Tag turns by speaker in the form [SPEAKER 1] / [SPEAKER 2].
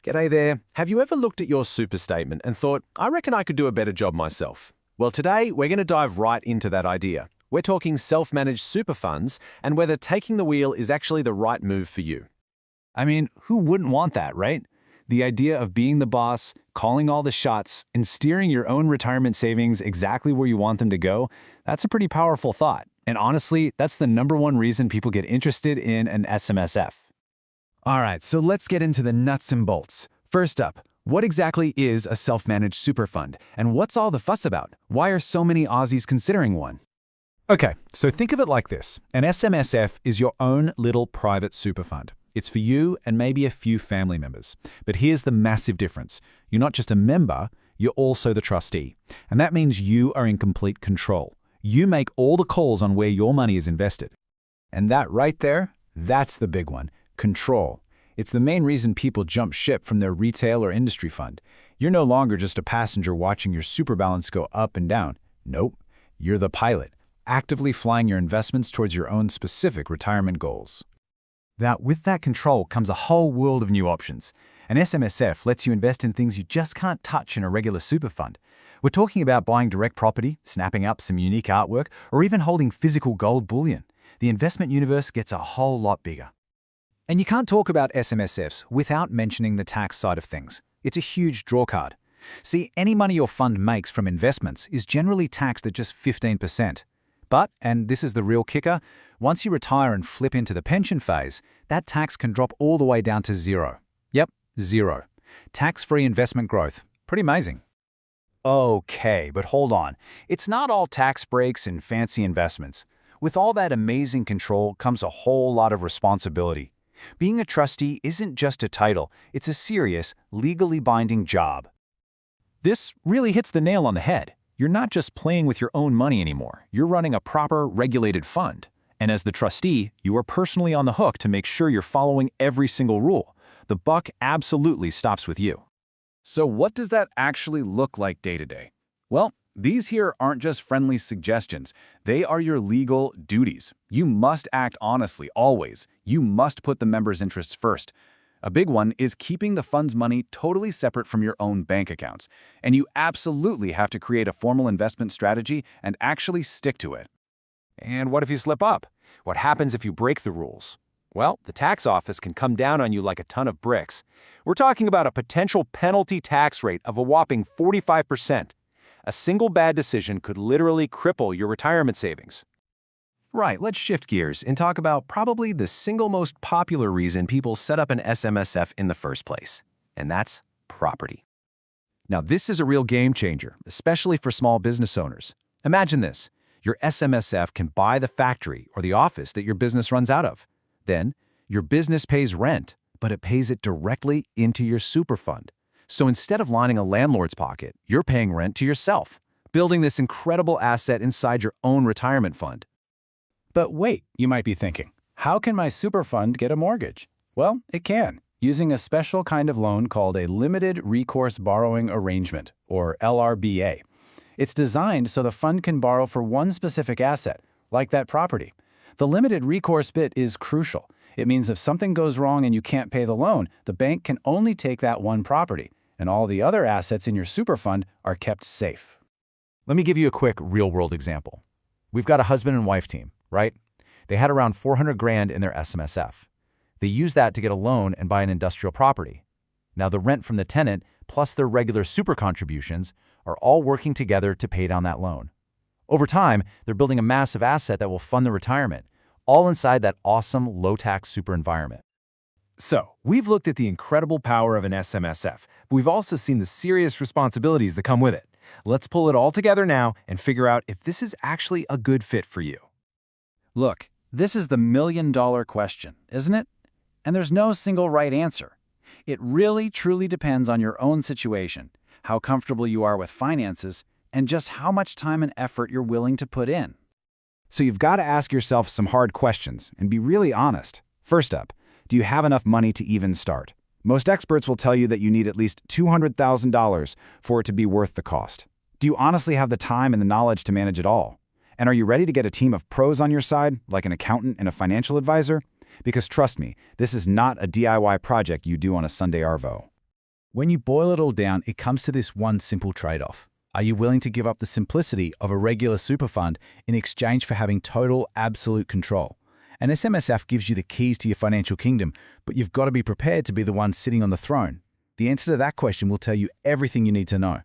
[SPEAKER 1] G'day there. Have you ever looked at your super statement and thought, I reckon I could do a better job myself? Well, today we're going to dive right into that idea. We're talking self-managed super funds and whether taking the wheel is actually the right move for you.
[SPEAKER 2] I mean, who wouldn't want that, right? The idea of being the boss, calling all the shots, and steering your own retirement savings exactly where you want them to go, that's a pretty powerful thought. And honestly, that's the #1 reason people get interested in an SMSF.
[SPEAKER 3] All right, so let's get into the nuts and bolts. First up, what exactly is a self-managed super fund? And what's all the fuss about? Why are so many Aussies considering one?
[SPEAKER 2] Okay, so think of it like this. An SMSF is your own little private super fund. It's for you and maybe a few family members. But here's the massive difference. You're not just a member, you're also the trustee. And that means you are in complete control. You make all the calls on where your money is invested. And that right there, that's the big one. Control. It's the main reason people jump ship from their retail or industry fund. You're no longer just a passenger watching your super balance go up and down. Nope. You're the pilot, actively flying your investments towards your own specific retirement goals. Now, with that control comes a whole world of new options. An SMSF lets you invest in things you just can't touch in a regular super fund. We're talking about buying direct property, snapping up some unique artwork, or even holding physical gold bullion. The investment universe gets a whole lot bigger. And you can't talk about SMSFs without mentioning the tax side of things. It's a huge drawcard. See, any money your fund makes from investments is generally taxed at just 15%. But, and this is the real kicker, once you retire and flip into the pension phase, that tax can drop all the way down to zero. Yep, zero. Tax-free investment growth. Pretty amazing. Okay, but hold on. It's not all tax breaks and fancy investments. With all that amazing control comes a whole lot of responsibility. Being a trustee isn't just a title, it's a serious, legally binding job. This really hits the nail on the head. You're not just playing with your own money anymore. You're running a proper, regulated fund. And as the trustee, you are personally on the hook to make sure you're following every single rule. The buck absolutely stops with you.
[SPEAKER 3] So what does that actually look like day to day? Well, these here aren't just friendly suggestions. They are your legal duties. You must act honestly, always. You must put the members' interests first. A big one is keeping the fund's money totally separate from your own bank accounts. And you absolutely have to create a formal investment strategy and actually stick to it.
[SPEAKER 1] And what if you slip up? What happens if you break the rules? Well, the tax office can come down on you like a ton of bricks. We're talking about a potential penalty tax rate of a whopping 45%. A single bad decision could literally cripple your retirement savings. Right, let's shift gears and talk about probably the single most popular reason people set up an SMSF in the first place, and that's property. Now, this is a real game changer, especially for small business owners. Imagine this. Your SMSF can buy the factory or the office that your business runs out of. Then, your business pays rent, but it pays it directly into your super fund. So instead of lining a landlord's pocket, you're paying rent to yourself, building this incredible asset inside your own retirement fund.
[SPEAKER 2] But wait, you might be thinking, how can my super fund get a mortgage? Well, it can, using a special kind of loan called a Limited Recourse Borrowing Arrangement, or LRBA. It's designed so the fund can borrow for one specific asset, like that property. The limited recourse bit is crucial. It means if something goes wrong and you can't pay the loan, the bank can only take that one property, and all the other assets in your super fund are kept safe.
[SPEAKER 1] Let me give you a quick real-world example. We've got a husband and wife team, right? They had around 400 grand in their SMSF. They used that to get a loan and buy an industrial property. Now the rent from the tenant plus their regular super contributions are all working together to pay down that loan. Over time, they're building a massive asset that will fund the retirement, all inside that awesome low-tax super environment. So, we've looked at the incredible power of an SMSF, but we've also seen the serious responsibilities that come with it. Let's pull it all together now and figure out if this is actually a good fit for you.
[SPEAKER 3] Look, this is the million-dollar question, isn't it? And there's no single right answer. It really, truly depends on your own situation, how comfortable you are with finances, and just how much time and effort you're willing to put in.
[SPEAKER 2] So you've got to ask yourself some hard questions and be really honest. First up, do you have enough money to even start? Most experts will tell you that you need at least $200,000 for it to be worth the cost. Do you honestly have the time and the knowledge to manage it all? And are you ready to get a team of pros on your side, like an accountant and a financial advisor? Because trust me, this is not a DIY project you do on a Sunday arvo.
[SPEAKER 3] When you boil it all down, it comes to this one simple trade-off. Are you willing to give up the simplicity of a regular super fund in exchange for having total, absolute control? An SMSF gives you the keys to your financial kingdom, but you've got to be prepared to be the one sitting on the throne. The answer to that question will tell you everything you need to know.